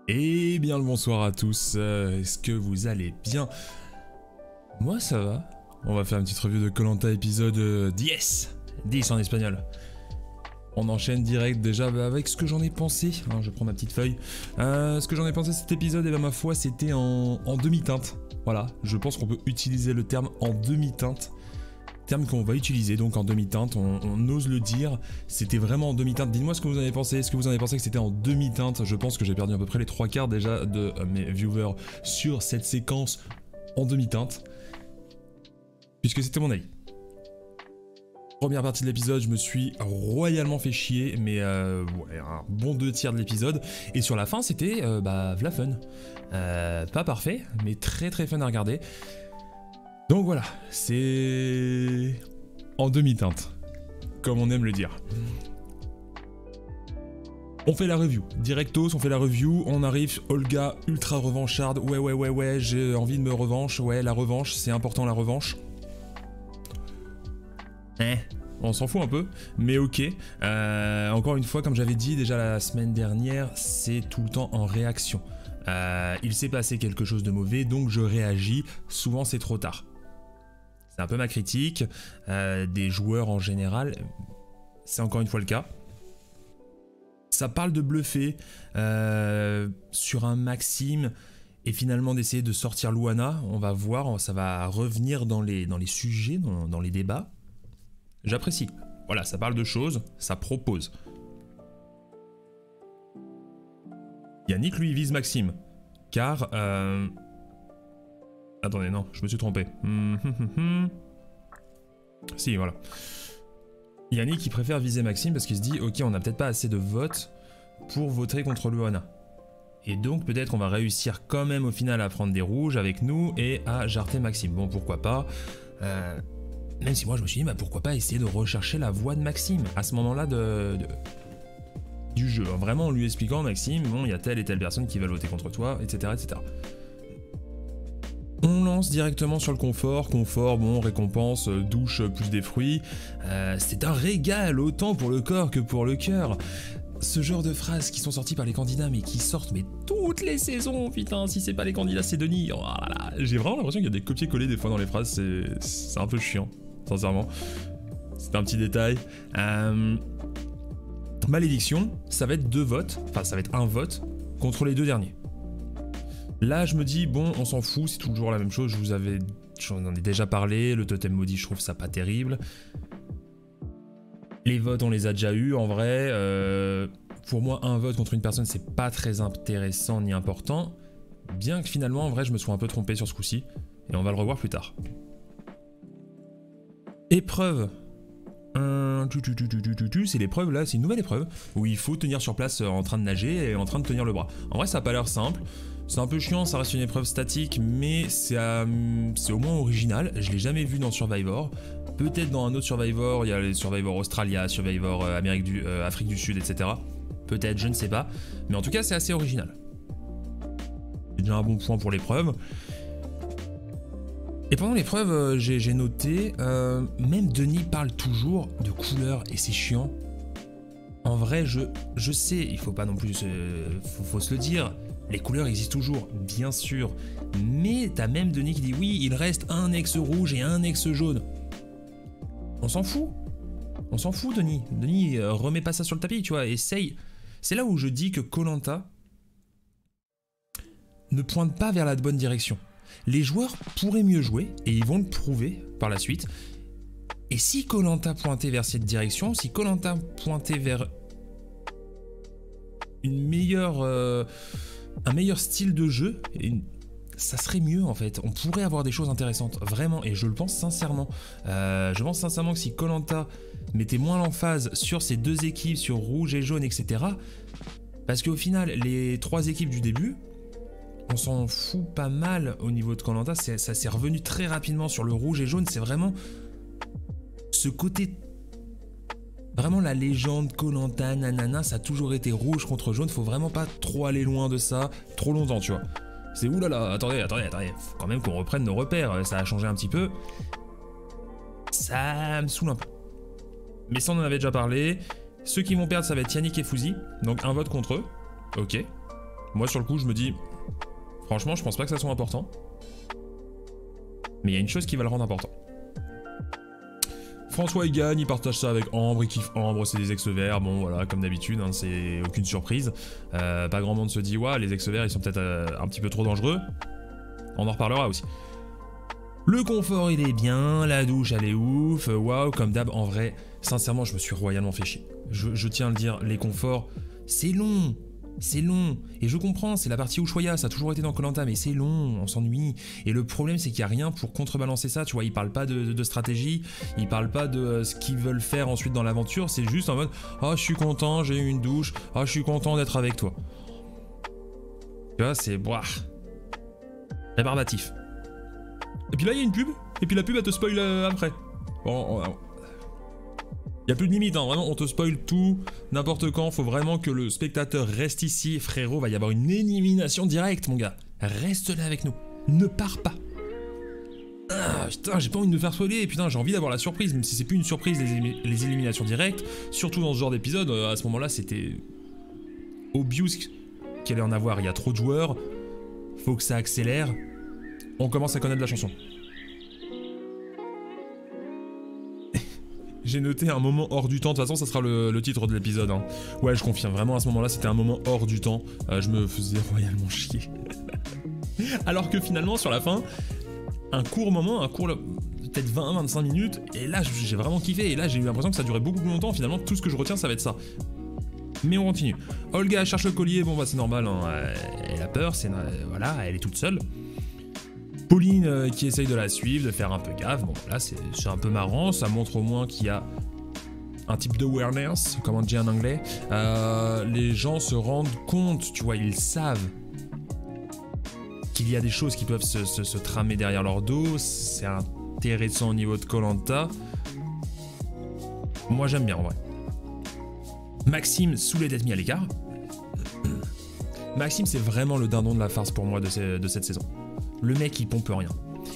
Et bien le bonsoir à tous, est-ce que vous allez bien? Moi ça va, on va faire une petite review de koh Lanta épisode 10 en espagnol. On enchaîne direct déjà avec ce que j'en ai pensé, hein, je prends ma petite feuille. Ce que j'en ai pensé de cet épisode, et bien ma foi c'était en demi-teinte. Voilà, je pense qu'on peut utiliser le terme en demi-teinte. Terme qu'on va utiliser donc en demi-teinte, on ose le dire, c'était vraiment en demi-teinte. Dites-moi ce que vous en avez pensé, est-ce que vous en avez pensé que c'était en demi-teinte? Je pense que j'ai perdu à peu près les 3/4 déjà de mes viewers sur cette séquence en demi-teinte, puisque c'était mon avis. Première partie de l'épisode, je me suis royalement fait chier, mais ouais, un bon 2/3 de l'épisode, et sur la fin c'était v'la fun. Pas parfait, mais très fun à regarder. Donc voilà, c'est en demi-teinte, comme on aime le dire. On fait la review, directos, on fait la review, on arrive, Olga ultra revancharde, ouais, j'ai envie de me revanche, ouais, la revanche, c'est important la revanche. On s'en fout un peu, mais ok. Encore une fois, comme j'avais dit déjà la semaine dernière, c'est tout le temps en réaction. Il s'est passé quelque chose de mauvais, donc je réagis, souvent c'est trop tard. C'est un peu ma critique, des joueurs en général, c'est encore une fois le cas. Ça parle de bluffer sur un Maxime et finalement d'essayer de sortir Luana, on va voir, ça va revenir dans les sujets, dans les débats. J'apprécie, voilà, ça parle de choses, ça propose. Yannick lui vise Maxime, car... Attendez, non, je me suis trompé. Si, voilà. Yannick, il préfère viser Maxime parce qu'il se dit, ok, on n'a peut-être pas assez de votes pour voter contre Luana. Et donc, peut-être on va réussir quand même au final à prendre des rouges avec nous et à jarter Maxime. Bon, pourquoi pas. Même si moi, je me suis dit, bah, pourquoi pas essayer de rechercher la voix de Maxime à ce moment-là du jeu. Vraiment en lui expliquant, Maxime, bon, il y a telle et telle personne qui va voter contre toi, etc., etc. On lance directement sur le confort, bon, récompense, douche plus des fruits, c'est un régal autant pour le corps que pour le cœur. Ce genre de phrases qui sont sorties par les candidats mais qui sortent mais toutes les saisons, putain, si c'est pas les candidats c'est Denis, oh là là. J'ai vraiment l'impression qu'il y a des copier-coller des fois dans les phrases, c'est un peu chiant, sincèrement. C'est un petit détail. Malédiction, ça va être 2 votes, enfin ça va être un vote contre les 2 derniers. Là, je me dis, bon, on s'en fout, c'est toujours la même chose, j'en ai déjà parlé, le totem maudit, je trouve ça pas terrible. Les votes, on les a déjà eus, en vrai. Pour moi, un vote contre une personne, c'est pas très intéressant ni important. Bien que finalement, en vrai, je me sois un peu trompé sur ce coup-ci, et on va le revoir plus tard. Épreuve. C'est l'épreuve là, c'est une nouvelle épreuve où il faut tenir sur place en train de nager et en train de tenir le bras. En vrai ça a pas l'air simple, c'est un peu chiant, ça reste une épreuve statique mais c'est au moins original, je l'ai jamais vu dans Survivor. Peut-être dans un autre Survivor, il y a les Survivor Australia, Survivor Afrique du Sud, etc. Peut-être, je ne sais pas, mais en tout cas c'est assez original. C'est déjà un bon point pour l'épreuve. Et pendant l'épreuve, j'ai noté, même Denis parle toujours de couleurs et c'est chiant. En vrai, je sais, il faut pas non plus, faut se le dire, les couleurs existent toujours, bien sûr. Mais t'as même Denis qui dit oui, il reste un ex rouge et un ex jaune. On s'en fout. On s'en fout, Denis. Denis, remets pas ça sur le tapis, tu vois, essaye. C'est là où je dis que koh Lanta ne pointe pas vers la bonne direction. Les joueurs pourraient mieux jouer, et ils vont le prouver par la suite. Et si koh Lanta pointait vers cette direction, si koh Lanta pointait vers une meilleure, un meilleur style de jeu, ça serait mieux en fait. On pourrait avoir des choses intéressantes, vraiment, et je le pense sincèrement. Je pense sincèrement que si koh Lanta mettait moins l'emphase sur ces 2 équipes, sur rouge et jaune, etc. Parce qu'au final, les 3 équipes du début, on s'en fout pas mal au niveau de koh Lanta, ça s'est revenu très rapidement sur le rouge et jaune, c'est vraiment ce côté, vraiment la légende koh Lanta, nanana, ça a toujours été rouge contre jaune, faut vraiment pas trop aller loin de ça, trop longtemps, tu vois. C'est oulala, attendez, faut quand même qu'on reprenne nos repères, ça a changé un petit peu. Ça me saoule un peu. Mais ça on en avait déjà parlé, ceux qui vont perdre ça va être Yannick et Fouzi, donc un vote contre eux, ok. Moi sur le coup je me dis, franchement je pense pas que ça soit important. Mais il y a une chose qui va le rendre important. François il gagne, il partage ça avec Ambre, il kiffe Ambre, c'est des ex-verts, bon voilà, comme d'habitude, hein, c'est aucune surprise. Pas grand monde se dit, ouais, les ex-verts ils sont peut-être un petit peu trop dangereux. On en reparlera aussi. Le confort il est bien, la douche elle est ouf, waouh, comme d'hab, en vrai, sincèrement je me suis royalement fait chier. Je tiens à le dire, les conforts, c'est long. C'est long, et je comprends, c'est la partie Ushuaïa, ça a toujours été dans Koh Lanta, mais c'est long, on s'ennuie. Et le problème c'est qu'il n'y a rien pour contrebalancer ça, tu vois, ils parlent pas de stratégie, ils parlent pas de ce qu'ils veulent faire ensuite dans l'aventure, c'est juste en mode « Oh, je suis content, j'ai eu une douche, oh, je suis content d'être avec toi. » Tu vois, c'est... Boah, rébarbatif. Et puis là, il y a une pub, et puis la pub, elle te spoil après. Bon, y a plus de limite, hein, vraiment, on te spoil tout, n'importe quand, faut vraiment que le spectateur reste ici, frérot, va y avoir une élimination directe, mon gars. Reste là avec nous, ne pars pas. Ah, putain, j'ai pas envie de me faire spoiler, putain, j'ai envie d'avoir la surprise, même si c'est plus une surprise, les éliminations directes, surtout dans ce genre d'épisode, à ce moment-là, c'était obvious qu'il allait en avoir, il y a trop de joueurs, faut que ça accélère, on commence à connaître la chanson. J'ai noté un moment hors du temps, de toute façon ça sera le titre de l'épisode. Hein. Ouais, je confirme, vraiment à ce moment-là c'était un moment hors du temps, je me faisais royalement chier. Alors que finalement sur la fin, un court moment, peut-être 20-25 minutes, et là j'ai vraiment kiffé, et là j'ai eu l'impression que ça durait beaucoup plus longtemps, finalement tout ce que je retiens ça va être ça. Mais on continue. Olga cherche le collier, bon bah c'est normal, hein. Elle a peur, voilà, elle est toute seule. Pauline qui essaye de la suivre, de faire un peu gaffe, bon là c'est un peu marrant, ça montre au moins qu'il y a un type de awareness, comme on dit en anglais. Les gens se rendent compte, tu vois, ils savent qu'il y a des choses qui peuvent se tramer derrière leur dos, c'est intéressant au niveau de Koh Lanta. Moi j'aime bien en vrai. Maxime saoulé d'être mis à l'écart. Maxime c'est vraiment le dindon de la farce pour moi de cette saison. Le mec il pompe rien.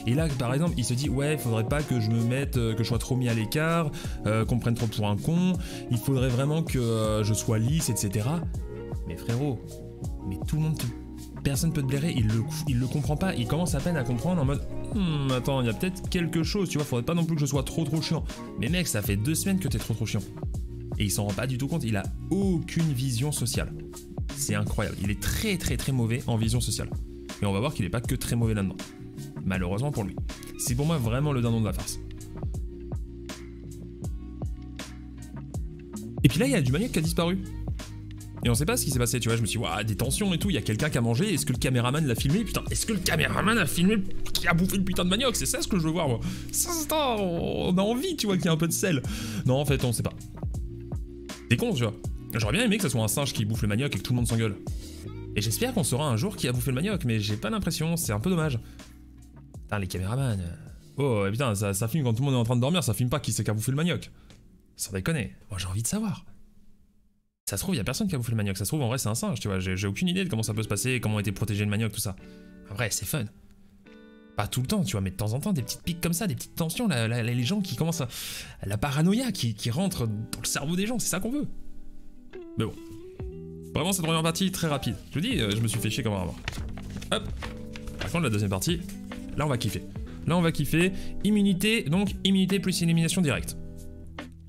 Et là par exemple il se dit ouais faudrait pas que je me mette, que je sois trop mis à l'écart, qu'on me prenne trop pour un con, il faudrait vraiment que je sois lisse etc. Mais frérot, mais tout le monde, personne peut te blairer, il le comprend pas, il commence à peine à comprendre en mode attends il y a peut-être quelque chose tu vois, faudrait pas non plus que je sois trop chiant. Mais mec ça fait 2 semaines que t'es trop chiant. Et il s'en rend pas du tout compte, il a aucune vision sociale. C'est incroyable, il est très mauvais en vision sociale. Et on va voir qu'il n'est pas que très mauvais là-dedans. Malheureusement pour lui. C'est pour moi vraiment le dindon de la farce. Et puis là, il y a du maniaque qui a disparu. Et on sait pas ce qui s'est passé, tu vois. Je me suis dit, waouh, des tensions et tout, il y a quelqu'un qui a mangé. Est-ce que le caméraman l'a filmé? Putain, est-ce que le caméraman a filmé qui a bouffé le putain de manioc? C'est ça ce que je veux voir, moi. Ça, on a envie, tu vois, qu'il y ait un peu de sel. Non, en fait, on sait pas. C'est con, tu vois. J'aurais bien aimé que ce soit un singe qui bouffe le manioc et que tout le monde s'engueule. Et j'espère qu'on saura un jour qui a bouffé le manioc, mais j'ai pas l'impression, c'est un peu dommage. Putain, les caméramans. Oh, putain, ça filme quand tout le monde est en train de dormir, ça filme pas qui c'est qui a bouffé le manioc. Sans déconner. Moi, j'ai envie de savoir. Ça se trouve, y a personne qui a bouffé le manioc. Ça se trouve, en vrai, c'est un singe, tu vois. J'ai aucune idée de comment ça peut se passer, comment a été protégé le manioc, tout ça. En vrai, c'est fun. Pas tout le temps, tu vois, mais de temps en temps, des petites piques comme ça, des petites tensions, les gens qui commencent à... La paranoïa qui rentre dans le cerveau des gens, c'est ça qu'on veut. Mais bon. Vraiment cette première partie très rapide. Je vous dis, je me suis fait chier comme un rat. Hop. Par contre la deuxième partie, là on va kiffer. Là on va kiffer. Immunité, donc immunité plus élimination directe.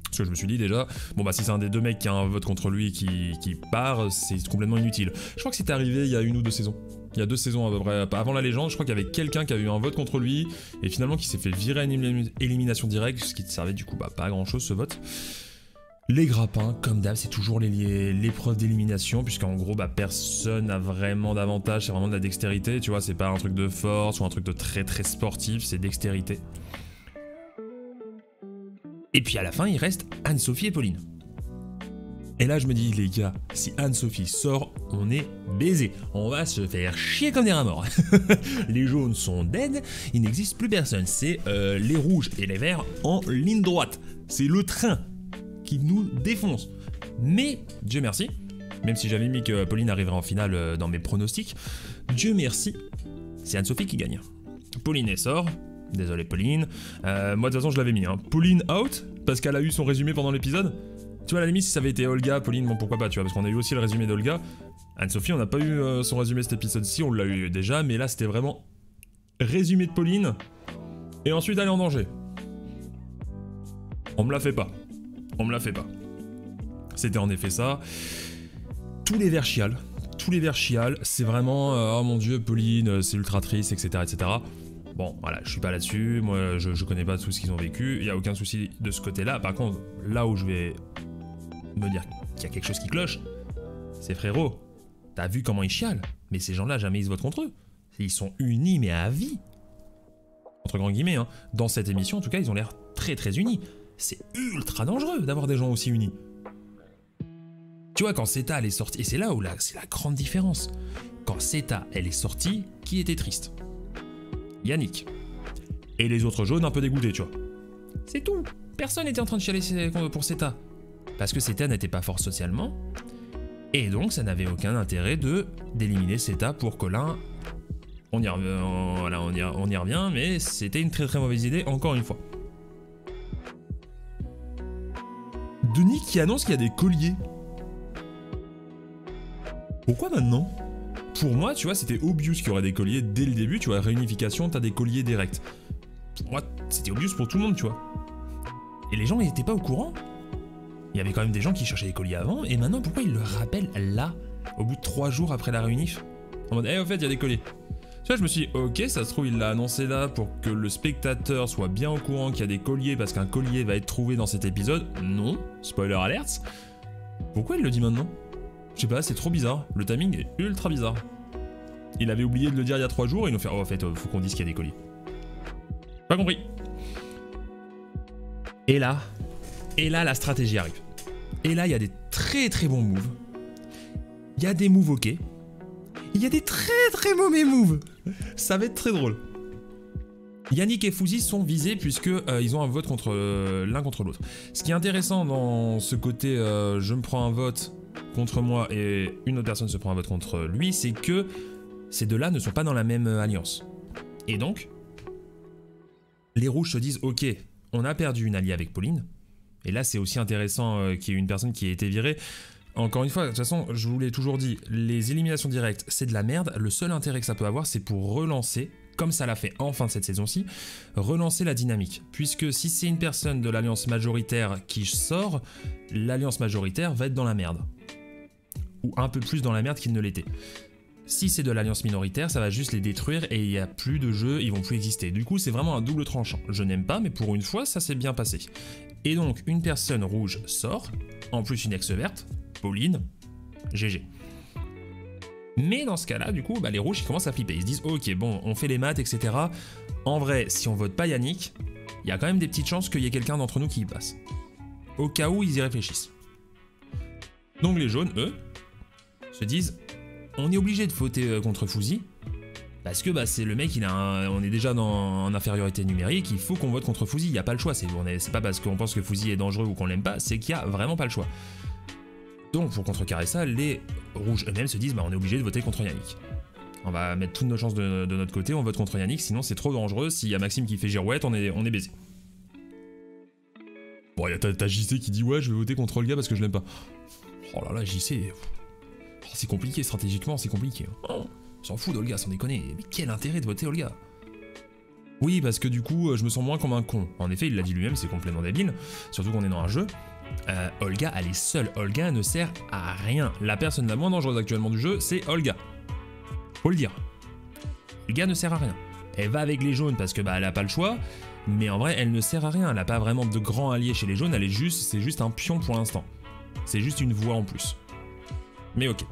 Parce que je me suis dit déjà, bon bah si c'est un des deux mecs qui a un vote contre lui qui part, c'est complètement inutile. Je crois que c'était arrivé il y a 1 ou 2 saisons. Il y a 2 saisons à peu près. Avant la légende, je crois qu'il y avait quelqu'un qui avait eu un vote contre lui et finalement qui s'est fait virer à une élimination directe, ce qui ne servait du coup bah, pas à grand chose ce vote. Les grappins, comme d'hab, c'est toujours l'épreuve d'élimination, puisqu'en gros, bah, personne n'a vraiment d'avantage, c'est vraiment de la dextérité, tu vois, c'est pas un truc de force ou un truc de très sportif, c'est dextérité. Et puis à la fin, il reste Anne-Sophie et Pauline. Et là, je me dis, les gars, si Anne-Sophie sort, on est baisé. On va se faire chier comme des rats morts. Les jaunes sont dead, il n'existe plus personne. C'est les rouges et les verts en ligne droite. C'est le train qui nous défonce. Mais, Dieu merci, même si j'avais mis que Pauline arriverait en finale dans mes pronostics, Dieu merci, c'est Anne-Sophie qui gagne. Pauline est sort, désolé Pauline, moi de toute façon je l'avais mis, hein. Pauline out, parce qu'elle a eu son résumé pendant l'épisode. Tu vois, à la limite, si ça avait été Olga, Pauline, bon pourquoi pas, tu vois, parce qu'on a eu aussi le résumé d'Olga. Anne-Sophie, on n'a pas eu son résumé cet épisode-ci, on l'a eu déjà, mais là c'était vraiment résumé de Pauline, et ensuite aller en danger. On me la fait pas. On me la fait pas. C'était en effet ça. Tous les vers chialent. Tous les vers chialent. C'est vraiment, oh mon dieu, Pauline, c'est ultra triste, etc., etc. Bon, voilà, je suis pas là-dessus. Moi, je connais pas tout ce qu'ils ont vécu. Il y a aucun souci de ce côté-là. Par contre, là où je vais me dire qu'il y a quelque chose qui cloche, c'est frérot. T'as vu comment ils chialent? Mais ces gens-là, jamais ils se votent contre eux. Ils sont unis, mais à vie. Entre grands guillemets, hein. Dans cette émission, en tout cas, ils ont l'air très très unis. C'est ultra dangereux d'avoir des gens aussi unis. Tu vois, quand Seta elle est sortie, et c'est là où c'est la grande différence. Quand Seta elle est sortie, qui était triste? Yannick. Et les autres jaunes un peu dégoûtés, tu vois. C'est tout. Personne n'était en train de chialer pour Seta. Parce que Seta n'était pas fort socialement. Et donc ça n'avait aucun intérêt d'éliminer Seta pour Colin. On y revient, mais c'était une très très mauvaise idée, encore une fois. Denis qui annonce qu'il y a des colliers. Pourquoi maintenant? Pour moi, tu vois, c'était obvious qu'il y aurait des colliers dès le début, tu vois, réunification, t'as des colliers directs. Pour moi, c'était obvious pour tout le monde, tu vois. Et les gens n'étaient pas au courant. Il y avait quand même des gens qui cherchaient des colliers avant, et maintenant, pourquoi ils le rappellent là, au bout de 3 jours après la réunif? En mode, au fait, il y a des colliers. Tu vois, je me suis dit, ok, ça se trouve, il l'a annoncé là pour que le spectateur soit bien au courant qu'il y a des colliers, parce qu'un collier va être trouvé dans cet épisode. Non, spoiler alert. Pourquoi il le dit maintenant? Je sais pas, c'est trop bizarre. Le timing est ultra bizarre. Il avait oublié de le dire il y a 3 jours et il nous fait, oh, en fait, faut qu'on dise qu'il y a des colliers. Pas compris. Et là, la stratégie arrive. Et là, il y a des très très bons moves. Il y a des moves ok. Il y a des très très mauvais moves. Ça va être très drôle. Yannick et Fouzi sont visés puisque ils ont un vote contre l'un contre l'autre. Ce qui est intéressant dans ce côté je me prends un vote contre moi et une autre personne se prend un vote contre lui, c'est que ces deux-là ne sont pas dans la même alliance. Et donc, les rouges se disent ok, on a perdu une alliée avec Pauline. Et là, c'est aussi intéressant qu'il y ait une personne qui ait été virée. Encore une fois, de toute façon, je vous l'ai toujours dit, les éliminations directes, c'est de la merde. Le seul intérêt que ça peut avoir, c'est pour relancer, comme ça l'a fait en fin de cette saison-ci, relancer la dynamique. Puisque si c'est une personne de l'alliance majoritaire qui sort, l'alliance majoritaire va être dans la merde. Ou un peu plus dans la merde qu'il ne l'était. Si c'est de l'alliance minoritaire, ça va juste les détruire et il n'y a plus de jeu, ils vont plus exister. Du coup, c'est vraiment un double tranchant. Je n'aime pas, mais pour une fois, ça s'est bien passé. Et donc, une personne rouge sort, en plus une ex-verte, Pauline, GG. Mais dans ce cas-là, du coup, les rouges ils commencent à flipper. Ils se disent, ok, bon, on fait les maths, etc. En vrai, si on vote pas Yannick, il y a quand même des petites chances qu'il y ait quelqu'un d'entre nous qui y passe. Au cas où ils y réfléchissent. Donc les jaunes, eux, se disent, on est obligé de voter contre Fouzi, parce que c'est le mec, on est déjà en infériorité numérique, il faut qu'on vote contre Fouzi, il n'y a pas le choix. C'est pas parce qu'on pense que Fouzi est dangereux ou qu'on l'aime pas, c'est qu'il n'y a vraiment pas le choix. Donc pour contrecarrer ça, les rouges eux-mêmes se disent on est obligé de voter contre Yannick. On va mettre toutes nos chances de notre côté, on vote contre Yannick, sinon c'est trop dangereux, s'il y a Maxime qui fait girouette, on est baisé. Bon, t'as JC qui dit ouais, je vais voter contre Olga parce que je l'aime pas. Oh là là, JC... c'est compliqué, stratégiquement c'est compliqué. Oh, on s'en fout d'Olga, sans déconner, mais quel intérêt de voter Olga? Oui, parce que du coup, je me sens moins comme un con. En effet, il l'a dit lui-même, c'est complètement débile, surtout qu'on est dans un jeu. Olga, elle est seule. Olga ne sert à rien. La personne la moins dangereuse actuellement du jeu, c'est Olga. Faut le dire. Olga ne sert à rien. Elle va avec les jaunes parce que elle a pas le choix, mais en vrai, elle ne sert à rien. Elle a pas vraiment de grands alliés chez les jaunes. C'est juste un pion pour l'instant. C'est juste une voix en plus. Mais ok.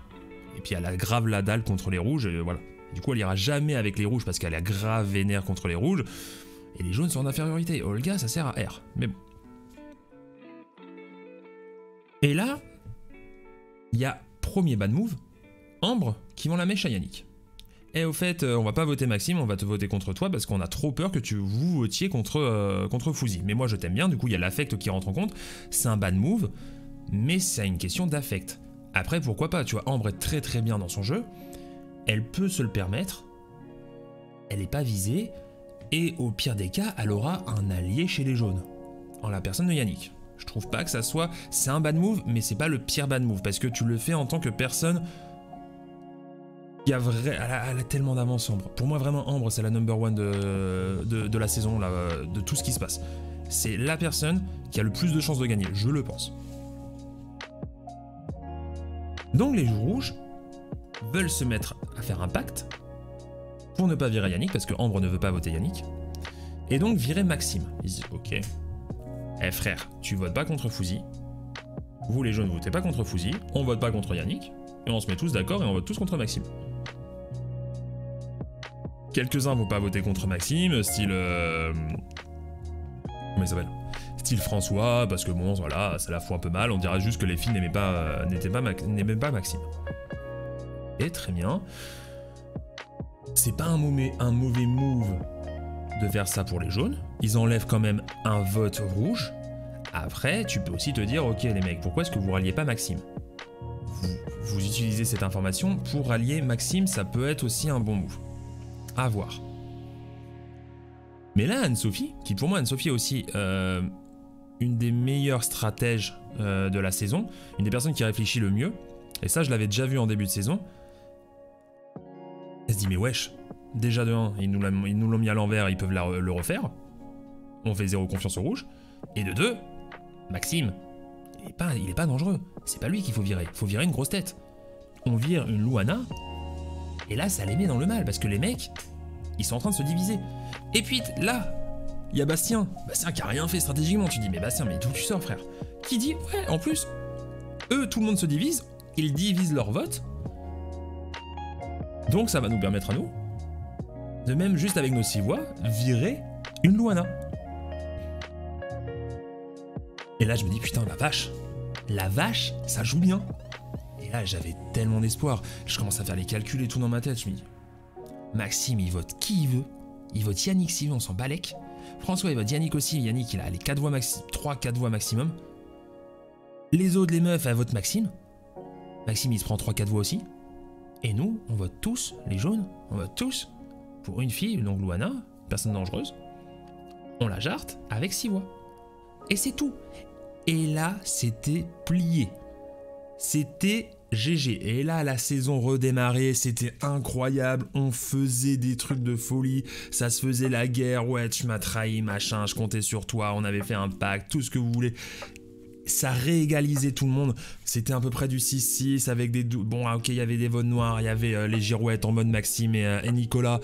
Et puis elle a grave la dalle contre les rouges. Et voilà. Du coup, elle ira jamais avec les rouges parce qu'elle a grave vénère contre les rouges. Et les jaunes sont en infériorité. Olga, ça sert à R. Mais bon. Et là, il y a premier bad move, Ambre qui vend la mèche à Yannick. Et au fait, on va pas voter Maxime, on va te voter contre toi parce qu'on a trop peur que vous votiez contre Fouzi. Mais moi je t'aime bien, du coup il y a l'affect qui rentre en compte. C'est un bad move, mais c'est une question d'affect. Après pourquoi pas, tu vois, Ambre est très très bien dans son jeu, elle peut se le permettre, elle est pas visée, et au pire des cas, elle aura un allié chez les jaunes, en la personne de Yannick. Je trouve pas que ça soit... C'est un bad move, mais c'est pas le pire bad move, parce que tu le fais en tant que personne Elle a tellement d'avance, Ambre. Pour moi, vraiment, Ambre, c'est la number one de la saison, là, de tout ce qui se passe. C'est la personne qui a le plus de chances de gagner, je le pense. Donc les joues rouges veulent se mettre à faire un pacte pour ne pas virer Yannick, parce que Ambre ne veut pas voter Yannick, et donc virer Maxime. Ils disent, ok, frère, tu votes pas contre Fouzi, vous les jaunes votez pas contre Fouzi, on vote pas contre Yannick, et on se met tous d'accord et on vote tous contre Maxime. Quelques-uns vont pas voter contre Maxime, style... comment il s'appelle ? Style François, parce que bon, voilà, ça la fout un peu mal, on dira juste que les filles n'aimaient pas Maxime. Et très bien. C'est pas un mauvais move de faire ça pour les jaunes, ils enlèvent quand même un vote rouge. Après, tu peux aussi te dire, ok les mecs, pourquoi est-ce que vous ralliez pas Maxime ? Vous utilisez cette information pour rallier Maxime, ça peut être aussi un bon move. À voir. Mais là, Anne-Sophie, qui pour moi, Anne-Sophie est aussi une des meilleures stratèges de la saison, une des personnes qui réfléchit le mieux, et ça je l'avais déjà vu en début de saison, elle se dit mais wesh, déjà de 1, ils nous l'ont mis à l'envers, ils peuvent le refaire, on fait zéro confiance au rouge, et de 2, Maxime, il est pas dangereux, c'est pas lui qu'il faut virer une grosse tête. On vire une Louana, et là ça les met dans le mal, parce que les mecs, ils sont en train de se diviser. Et puis là, il y a Bastien qui a rien fait stratégiquement, tu dis mais Bastien, mais d'où tu sors frère? Qui dit ouais, en plus, eux tout le monde se divise, ils divisent leur vote, donc ça va nous permettre à nous, de même juste avec nos 6 voix, virer une Louana. Et là je me dis putain la vache ça joue bien. Et là j'avais tellement d'espoir, je commence à faire les calculs et tout dans ma tête, je me dis Maxime il vote qui il veut, il vote Yannick s'il veut, on s'en balèque. François il vote Yannick aussi, Yannick il a les 3-4 voix maximum. Les autres les meufs elles votent Maxime. Maxime il se prend 3-4 voix aussi. Et nous on vote tous, les jaunes, on vote tous pour une fille, donc Louana, personne dangereuse. On la jarte avec 6 voix. Et c'est tout. Et là c'était plié. C'était GG. Et là, la saison redémarrait, c'était incroyable. On faisait des trucs de folie. Ça se faisait la guerre. Ouais, tu m'as trahi, machin. Je comptais sur toi. On avait fait un pacte, tout ce que vous voulez. Ça réégalisait tout le monde. C'était à peu près du 6-6 avec des... Bon, ok, il y avait des votes noirs. Il y avait les girouettes en mode Maxime et Nicolas.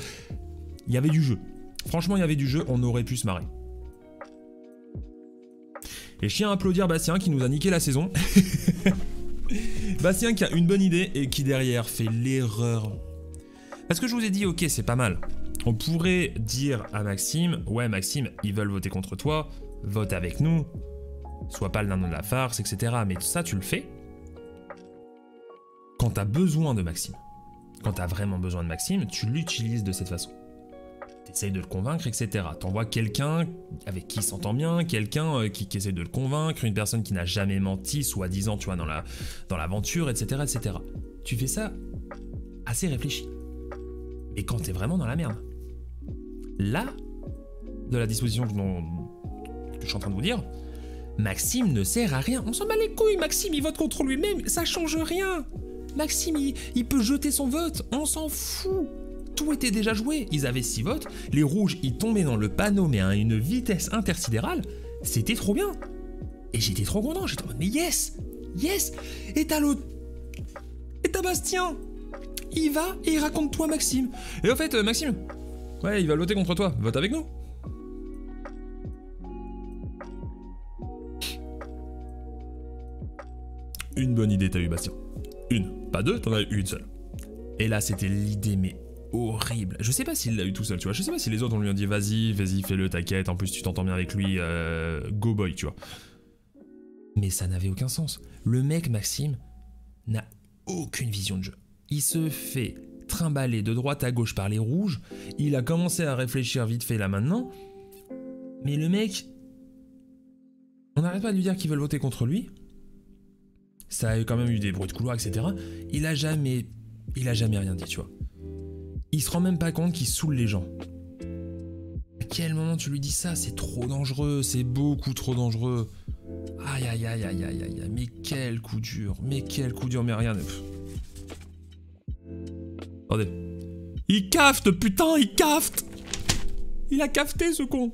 Il y avait du jeu. Franchement, il y avait du jeu. On aurait pu se marrer. Et je tiens à applaudir Bastien qui nous a niqué la saison. Bastien qui a une bonne idée et qui derrière fait l'erreur. Parce que je vous ai dit, ok, c'est pas mal. On pourrait dire à Maxime, ouais Maxime, ils veulent voter contre toi, vote avec nous, sois pas le nain de la farce, etc. Mais ça, tu le fais quand t'as besoin de Maxime. Quand t'as vraiment besoin de Maxime, tu l'utilises de cette façon. T'essayes de le convaincre, etc. T'envoies quelqu'un avec qui il s'entend bien, quelqu'un qui essaie de le convaincre, une personne qui n'a jamais menti, soi-disant, tu vois, dans l'aventure, etc., etc. Tu fais ça assez réfléchi. Et quand t'es vraiment dans la merde. Là, de la disposition que je suis en train de vous dire, Maxime ne sert à rien. On s'en bat les couilles, Maxime, il vote contre lui-même, ça change rien. Maxime, il peut jeter son vote, on s'en fout. Tout était déjà joué, ils avaient 6 votes, les rouges ils tombaient dans le panneau mais à une vitesse intersidérale, c'était trop bien. Et j'étais trop content, j'étais en mode mais yes, yes. Et t'as l'autre, et t'as Bastien, il va et il raconte toi Maxime. Et en fait Maxime, ouais il va voter contre toi, vote avec nous. Une bonne idée t'as eu Bastien, une, pas deux, t'en as eu une seule. Et là c'était l'idée mais horrible. Je sais pas s'il l'a eu tout seul, tu vois. Je sais pas si les autres on lui ont dit vas-y, fais-le, t'inquiète, en plus tu t'entends bien avec lui, go boy, tu vois. Mais ça n'avait aucun sens. Le mec, Maxime, n'a aucune vision de jeu. Il se fait trimballer de droite à gauche par les rouges, il a commencé à réfléchir vite fait là maintenant, mais le mec, on n'arrête pas de lui dire qu'ils veulent voter contre lui, ça a quand même eu des bruits de couloir, etc. Il a jamais rien dit, tu vois. Il se rend même pas compte qu'il saoule les gens. À quel moment tu lui dis ça? C'est trop dangereux, c'est beaucoup trop dangereux. Aïe aïe aïe aïe aïe aïe, mais quel coup dur, mais regarde. Attendez. Il cafte, putain, il cafte. Il a cafté, ce con.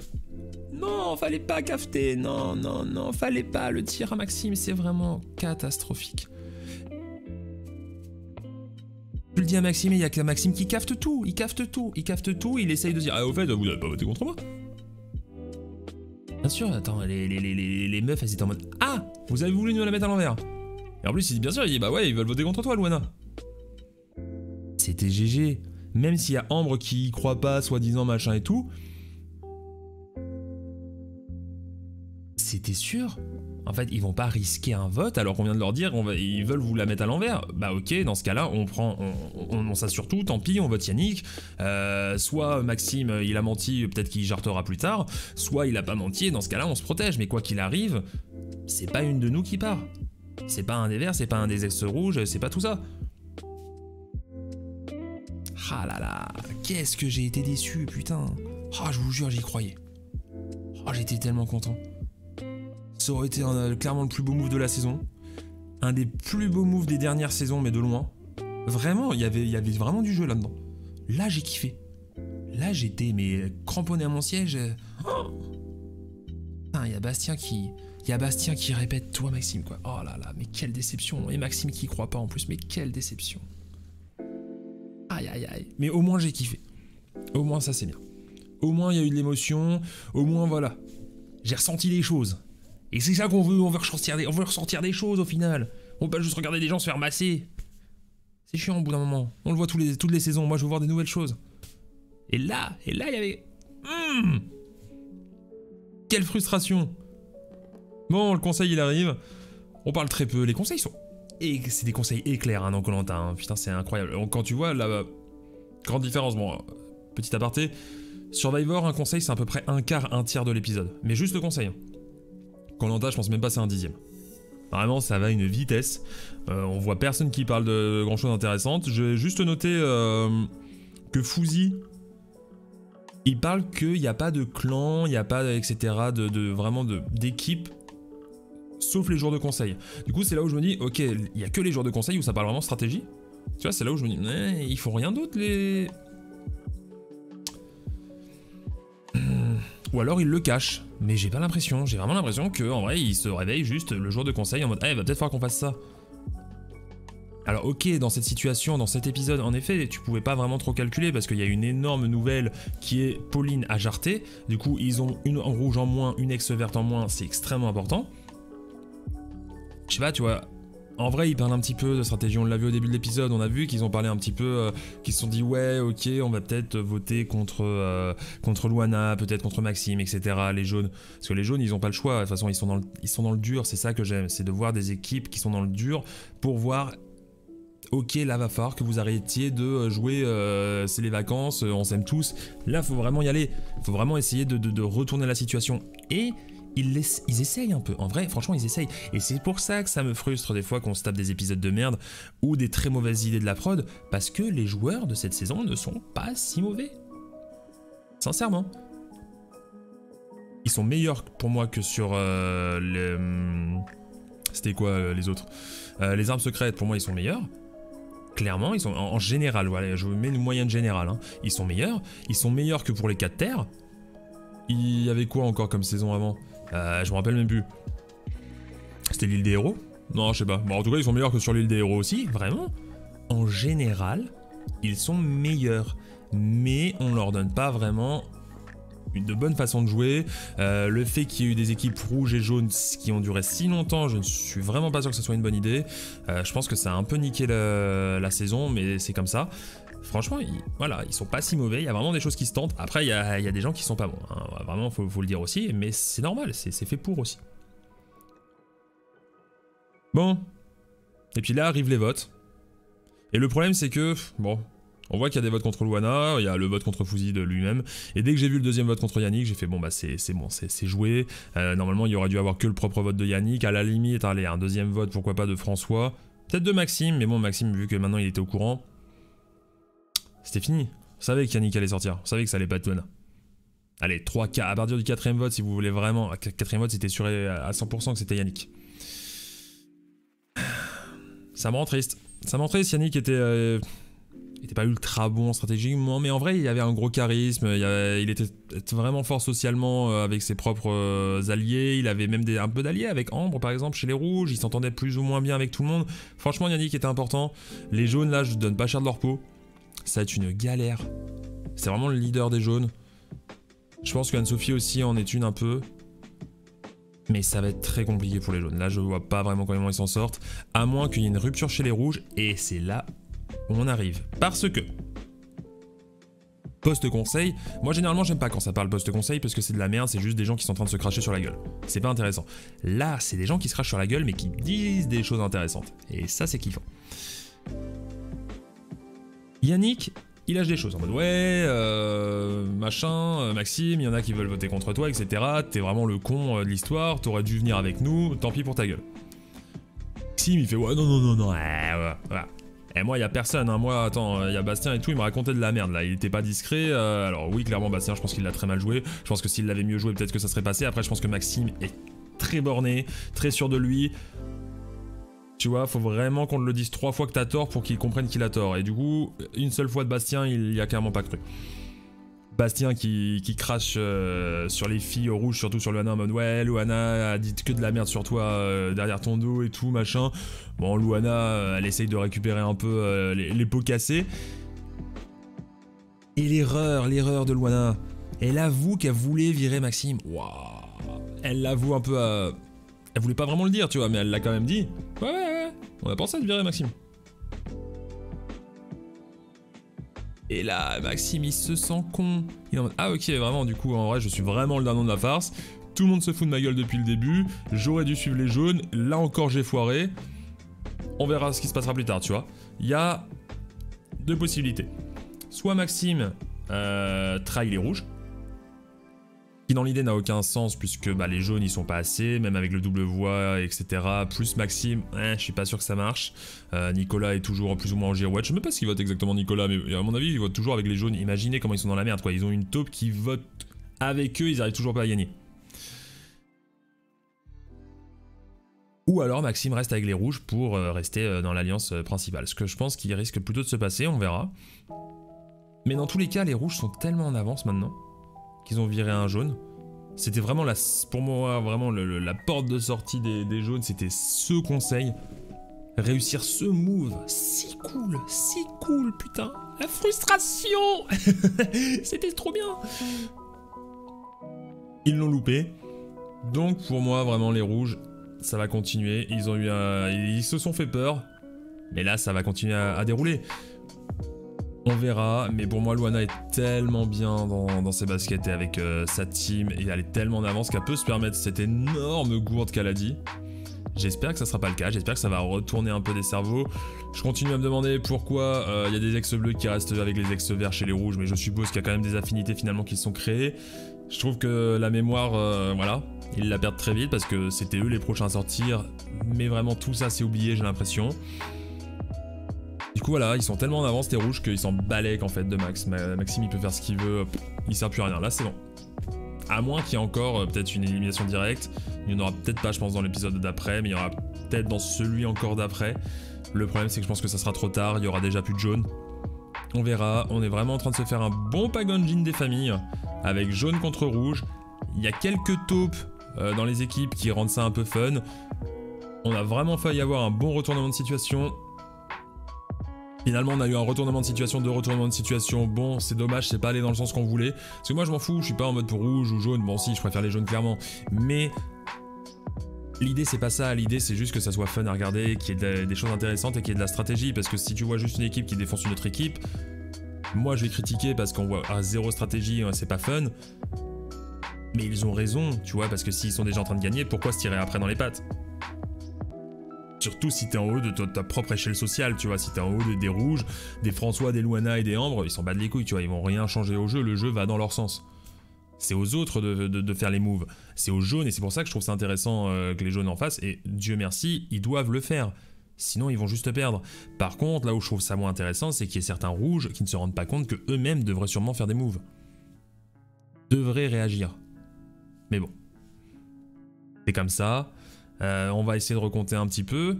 Non, fallait pas cafter. Non, non, non, fallait pas. Le tir à Maxime, c'est vraiment catastrophique. Je le dis à Maxime, il y a que Maxime qui cafte tout. Il cafte tout. Il cafte tout. Il essaye de dire, ah, au fait, vous n'avez pas voté contre moi. Bien sûr, attends, les meufs, elles étaient en mode, ah, vous avez voulu nous la mettre à l'envers. Et en plus, il dit, bien sûr, il dit, bah ouais, ils veulent voter contre toi, Luana. C'était GG. Même s'il y a Ambre qui y croit pas, soi-disant machin et tout. C'était sûr. En fait, ils vont pas risquer un vote alors qu'on vient de leur dire ils veulent vous la mettre à l'envers. Bah ok, dans ce cas-là, on s'assure tout, tant pis, on vote Yannick. Soit Maxime, il a menti, peut-être qu'il jartera plus tard. Soit il a pas menti, et dans ce cas-là, on se protège. Mais quoi qu'il arrive, c'est pas une de nous qui part. C'est pas un des verts, c'est pas un des ex rouges, c'est pas tout ça. Ah là là, qu'est-ce que j'ai été déçu, putain. Ah, je vous jure, j'y croyais. Ah, j'étais tellement content. Ça aurait été clairement le plus beau move de la saison. Un des plus beaux moves des dernières saisons, mais de loin. Vraiment, il y avait vraiment du jeu là-dedans. Là, j'ai kiffé. Là, j'étais cramponné à mon siège. Putain, il y a Bastien qui répète, toi Maxime, quoi. Oh là là, mais quelle déception. Et Maxime qui croit pas en plus, mais quelle déception. Aïe aïe aïe. Mais au moins j'ai kiffé. Au moins ça c'est bien. Au moins il y a eu de l'émotion. Au moins voilà. J'ai ressenti des choses. Et c'est ça qu'on veut. On veut ressentir des choses au final. On peut pas juste regarder des gens se faire masser. C'est chiant au bout d'un moment. On le voit toutes les saisons. Moi je veux voir des nouvelles choses. Et là il y avait... Quelle frustration. Bon, le conseil il arrive. On parle très peu. Les conseils sont... Et c'est des conseils éclairs hein, dans Koh-Lanta, hein. Putain c'est incroyable. Quand tu vois la grande différence, bon, petit aparté, Survivor, un conseil c'est à peu près un quart, un tiers de l'épisode. Mais juste le conseil. Koh-Lanta je pense même pas c'est un dixième. Vraiment ça va à une vitesse. On voit personne qui parle de grand chose d'intéressant. Je vais juste noter que Fouzi, il parle qu'il n'y a pas de clan, il n'y a pas etc. vraiment d'équipe. Sauf les jours de conseil. Du coup, c'est là où je me dis, ok, il n'y a que les jours de conseil où ça parle vraiment stratégie. Tu vois, c'est là où je me dis, il faut rien d'autre, les... Ou alors, ils le cachent. Mais j'ai pas l'impression. J'ai vraiment l'impression qu'en vrai, ils se réveillent juste le jour de conseil en mode, ah, il va peut-être falloir qu'on fasse ça. Alors, ok, dans cette situation, dans cet épisode, en effet, tu pouvais pas vraiment trop calculer parce qu'il y a une énorme nouvelle qui est Pauline à jarter. Du coup, ils ont une rouge en moins, une ex verte en moins, c'est extrêmement important. Je sais pas, tu vois, en vrai, ils parlent un petit peu de stratégie, on l'a vu au début de l'épisode, on a vu qu'ils ont parlé un petit peu, qu'ils se sont dit, ouais, ok, on va peut-être voter contre Luana, peut-être contre Maxime, etc., les jaunes. Parce que les jaunes, ils ont pas le choix, de toute façon, ils sont dans le dur, c'est ça que j'aime, c'est de voir des équipes qui sont dans le dur pour voir, ok, là, va falloir que vous arrêtiez de jouer, c'est les vacances, on s'aime tous. Là, faut vraiment y aller, faut vraiment essayer de retourner la situation. Et... Ils essayent un peu, en vrai, franchement ils essayent. Et c'est pour ça que ça me frustre des fois qu'on se tape des épisodes de merde ou des très mauvaises idées de la prod, parce que les joueurs de cette saison ne sont pas si mauvais. Sincèrement. Ils sont meilleurs pour moi que sur c'était quoi les autres les armes secrètes, pour moi ils sont meilleurs. Clairement, ils sont en général, voilà, je mets une moyenne générale, hein. Ils sont meilleurs que pour les 4 terres. Il y avait quoi encore comme saison avant? Je me rappelle même plus. C'était l'île des héros? Non, je sais pas. Bon, en tout cas, ils sont meilleurs que sur l'île des héros aussi, vraiment. En général, ils sont meilleurs. Mais on leur donne pas vraiment de bonne façon de jouer. Le fait qu'il y ait eu des équipes rouges et jaunes qui ont duré si longtemps, je ne suis vraiment pas sûr que ce soit une bonne idée. Je pense que ça a un peu niqué la saison, mais c'est comme ça. Franchement, voilà, ils sont pas si mauvais, il y a vraiment des choses qui se tentent. Après, il y a des gens qui sont pas bons, hein. Vraiment, faut le dire aussi, mais c'est normal, c'est fait pour aussi. Bon, et puis là arrivent les votes. Et le problème, c'est que, bon, on voit qu'il y a des votes contre Luana, il y a le vote contre Fouzi de lui-même, et dès que j'ai vu le deuxième vote contre Yannick, j'ai fait, bon, bah c'est bon, c'est joué. Normalement, il y aurait dû avoir que le propre vote de Yannick, à la limite, allez, un deuxième vote, pourquoi pas, de François, peut-être de Maxime, mais bon, Maxime, vu que maintenant il était au courant, c'était fini. On savait que Yannick allait sortir. On savait que ça allait pas être Luana. Allez, 3K. À partir du 4ème vote, si vous voulez vraiment... 4ème vote, c'était sûr à 100% que c'était Yannick. Ça me rend triste. Ça me rend triste. Yannick était Il était pas ultra bon stratégiquement, mais en vrai, il avait un gros charisme. Il était vraiment fort socialement avec ses propres alliés. Il avait même un peu d'alliés avec Ambre, par exemple, chez les rouges. Il s'entendait plus ou moins bien avec tout le monde. Franchement, Yannick était important. Les jaunes, là, je donne pas cher de leur peau. Ça va être une galère. C'est vraiment le leader des jaunes. Je pense qu'Anne-Sophie aussi en est une un peu. Mais ça va être très compliqué pour les jaunes. Là, je vois pas vraiment comment ils s'en sortent. À moins qu'il y ait une rupture chez les rouges. Et c'est là où on arrive. Parce que... post-conseil, moi généralement j'aime pas quand ça parle post-conseil parce que c'est de la merde, c'est juste des gens qui sont en train de se cracher sur la gueule. C'est pas intéressant. Là, c'est des gens qui se crachent sur la gueule mais qui disent des choses intéressantes. Et ça, c'est kiffant. Yannick, il lâche des choses en mode ouais, machin, Maxime, il y en a qui veulent voter contre toi, etc. T'es vraiment le con de l'histoire, t'aurais dû venir avec nous, tant pis pour ta gueule. Maxime, il fait ouais, non, ouais. Et moi, il y a personne, hein. Moi, attends, il y a Bastien et tout, il me racontait de la merde là, il était pas discret. Alors, oui, clairement, Bastien, je pense qu'il l'a très mal joué. Je pense que s'il l'avait mieux joué, peut-être que ça serait passé. Après, je pense que Maxime est très borné, très sûr de lui. Tu vois, faut vraiment qu'on te le dise 3 fois que t'as tort pour qu'il comprenne qu'il a tort. Et du coup, une seule fois de Bastien, il y a carrément pas cru. Bastien qui crache sur les filles au rouge, surtout sur Luana en mode ouais, Luana a dit que de la merde sur toi derrière ton dos et tout, machin. Bon, Luana, elle essaye de récupérer un peu les pots cassés. Et l'erreur de Luana. Elle avoue qu'elle voulait virer Maxime. Waouh. Elle l'avoue un peu à... Elle voulait pas vraiment le dire, tu vois, mais elle l'a quand même dit. Ouais, on a pensé à te virer Maxime. Et là, Maxime, il se sent con. Il est en mode, ah ok, vraiment, du coup, en vrai, je suis vraiment le dindon de la farce. Tout le monde se fout de ma gueule depuis le début. J'aurais dû suivre les jaunes. Là encore, j'ai foiré. On verra ce qui se passera plus tard, tu vois. Il y a 2 possibilités. Soit Maxime trahit les rouges. Qui dans l'idée n'a aucun sens puisque bah, les jaunes ils sont pas assez, même avec le double voix, etc. Plus Maxime, je suis pas sûr que ça marche. Nicolas est toujours plus ou moins en girouette. Je sais même pas s'il vote exactement Nicolas, mais à mon avis il vote toujours avec les jaunes. Imaginez comment ils sont dans la merde quoi. Ils ont une taupe qui vote avec eux, ils arrivent toujours pas à gagner. Ou alors Maxime reste avec les rouges pour rester dans l'alliance principale. Ce que je pense qu'il risque plutôt de se passer, on verra. Mais dans tous les cas, les rouges sont tellement en avance maintenant qu'ils ont viré un jaune. C'était vraiment pour moi vraiment la porte de sortie des jaunes, c'était ce conseil. Réussir ce move, si cool, putain. La frustration. C'était trop bien. Ils l'ont loupé. Donc pour moi, vraiment les rouges, ça va continuer. Ils ont eu ils se sont fait peur. Mais là, ça va continuer à dérouler. On verra, mais pour moi Luana est tellement bien dans ses baskets et avec sa team, et elle est tellement en avance qu'elle peut se permettre cette énorme gourde qu'elle a dit. J'espère que ça sera pas le cas, j'espère que ça va retourner un peu des cerveaux. Je continue à me demander pourquoi il y a des ex-bleus qui restent avec les ex-verts chez les rouges, mais je suppose qu'il y a quand même des affinités finalement qui se sont créées. Je trouve que la mémoire, voilà, ils la perdent très vite parce que c'était eux les prochains à sortir, mais vraiment tout ça c'est oublié j'ai l'impression. Du coup voilà, ils sont tellement en avance les rouges qu'ils s'en balèquent en fait de Max. Maxime il peut faire ce qu'il veut, il sert plus à rien, là c'est bon. À moins qu'il y ait encore peut-être une élimination directe, il n'y en aura peut-être pas je pense dans l'épisode d'après, mais il y aura peut-être dans celui encore d'après. Le problème c'est que je pense que ça sera trop tard, il y aura déjà plus de jaune. On verra, on est vraiment en train de se faire un bon pagonjin des familles, avec jaune contre rouge. Il y a quelques taupes dans les équipes qui rendent ça un peu fun. On a vraiment failli avoir un bon retournement de situation. Finalement on a eu un retournement de situation, 2 retournements de situation, bon c'est dommage, c'est pas allé dans le sens qu'on voulait. Parce que moi je m'en fous, je suis pas en mode rouge ou jaune, bon si je préfère les jaunes clairement. Mais l'idée c'est pas ça, l'idée c'est juste que ça soit fun à regarder, qu'il y ait des choses intéressantes et qu'il y ait de la stratégie. Parce que si tu vois juste une équipe qui défonce une autre équipe, moi je vais critiquer parce qu'on voit zéro stratégie, c'est pas fun. Mais ils ont raison, tu vois, parce que s'ils sont déjà en train de gagner, pourquoi se tirer après dans les pattes? Surtout si t'es en haut de ta propre échelle sociale, tu vois, si t'es en haut des rouges, des François, des Luana et des Ambre, ils s'en battent les couilles, tu vois, ils vont rien changer au jeu, le jeu va dans leur sens. C'est aux autres de faire les moves, c'est aux jaunes, et c'est pour ça que je trouve ça intéressant que les jaunes en fassent, et Dieu merci, ils doivent le faire, sinon ils vont juste perdre. Par contre, là où je trouve ça moins intéressant, c'est qu'il y a certains rouges qui ne se rendent pas compte que eux-mêmes devraient sûrement faire des moves. Devraient réagir. Mais bon. C'est comme ça. On va essayer de recompter un petit peu.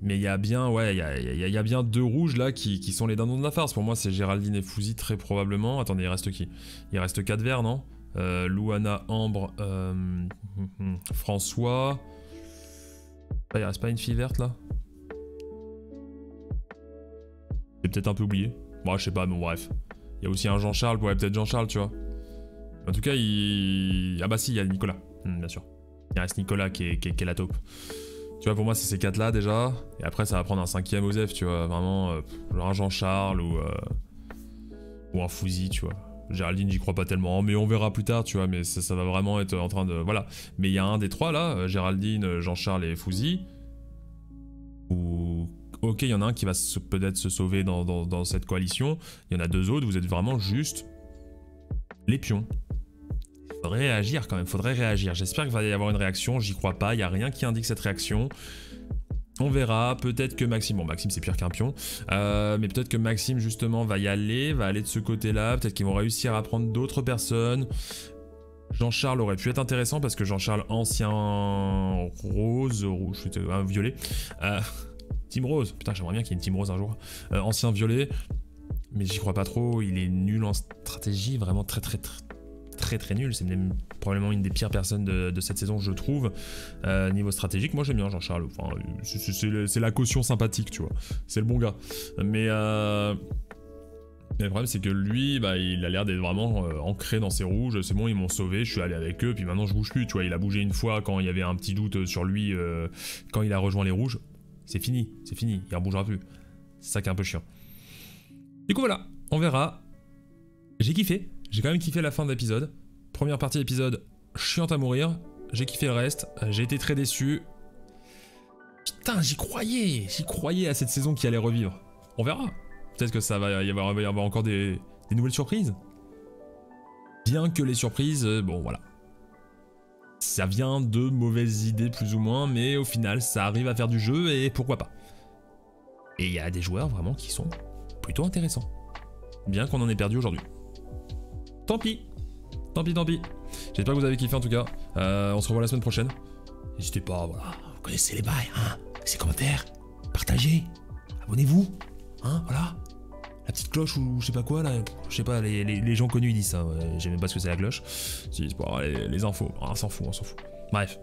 Mais il y a bien, ouais, il y a bien 2 rouges là qui sont les dindons de la farce. Pour moi, c'est Géraldine et Fouzi très probablement. Attendez, il reste qui? Il reste 4 verts, non? Louana, Ambre, François. Ah, il reste pas une fille verte là? J'ai peut-être un peu oublié. Bon, je sais pas, mais bon, bref. Il y a aussi un Jean-Charles, ouais, peut-être Jean-Charles, tu vois. En tout cas, il... Ah bah si, il y a Nicolas, bien sûr. Il reste Nicolas qui est la taupe. Tu vois, pour moi, c'est ces 4 là déjà. Et après, ça va prendre un 5ème Osef, tu vois. Vraiment, genre un Jean-Charles ou un Fouzi, tu vois. Géraldine, j'y crois pas tellement, mais on verra plus tard, tu vois. Mais ça va vraiment être en train de... Voilà. Mais il y a un des 3 là, Géraldine, Jean-Charles et Fouzi. Ou... Ok, il y en a un qui va peut-être se sauver dans cette coalition. Il y en a 2 autres, vous êtes vraiment juste les pions. Faudrait réagir quand même, faudrait réagir. J'espère qu'il va y avoir une réaction, j'y crois pas, il n'y a rien qui indique cette réaction. On verra, peut-être que Maxime, bon Maxime c'est pire qu'un pion, mais peut-être que Maxime justement va aller de ce côté-là, peut-être qu'ils vont réussir à prendre d'autres personnes. Jean-Charles aurait pu être intéressant parce que Jean-Charles, ancien rose, rouge, violet, Team Rose, putain j'aimerais bien qu'il y ait une Team Rose un jour, ancien violet, mais j'y crois pas trop, il est nul en stratégie, vraiment très nul, c'est même probablement une des pires personnes de cette saison je trouve. Niveau stratégique, moi j'aime bien Jean-Charles, enfin, c'est la caution sympathique tu vois, c'est le bon gars, mais le problème c'est que lui, bah, il a l'air d'être vraiment ancré dans ses rouges, c'est bon ils m'ont sauvé, je suis allé avec eux, puis maintenant je bouge plus, tu vois, il a bougé une fois quand il y avait un petit doute sur lui, quand il a rejoint les rouges, c'est fini, il en bougera plus, c'est ça qui est un peu chiant. Du coup voilà, on verra, j'ai kiffé. J'ai quand même kiffé la fin de l'épisode. Première partie de l'épisode, chiante à mourir. J'ai kiffé le reste. J'ai été très déçu. Putain, j'y croyais à cette saison qui allait revivre. On verra. Peut-être que ça va y avoir encore des nouvelles surprises. Bien que les surprises, bon voilà. Ça vient de mauvaises idées plus ou moins, mais au final, ça arrive à faire du jeu et pourquoi pas. Et il y a des joueurs vraiment qui sont plutôt intéressants. Bien qu'on en ait perdu aujourd'hui. Tant pis. J'espère que vous avez kiffé en tout cas. On se revoit la semaine prochaine. N'hésitez pas, voilà. Vous connaissez les bails, hein. Laissez commentaires, partagez, abonnez-vous, hein, voilà. La petite cloche ou je sais pas quoi là. Je sais pas, les gens connus ils disent ça. Ouais, j'aime même pas ce que c'est la cloche. Si, c'est pour les infos. Ah, on s'en fout. Bref.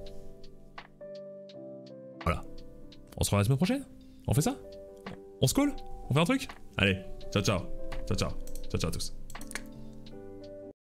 Voilà. On se revoit la semaine prochaine. On fait ça? On se call? On fait un truc? Allez, ciao à tous.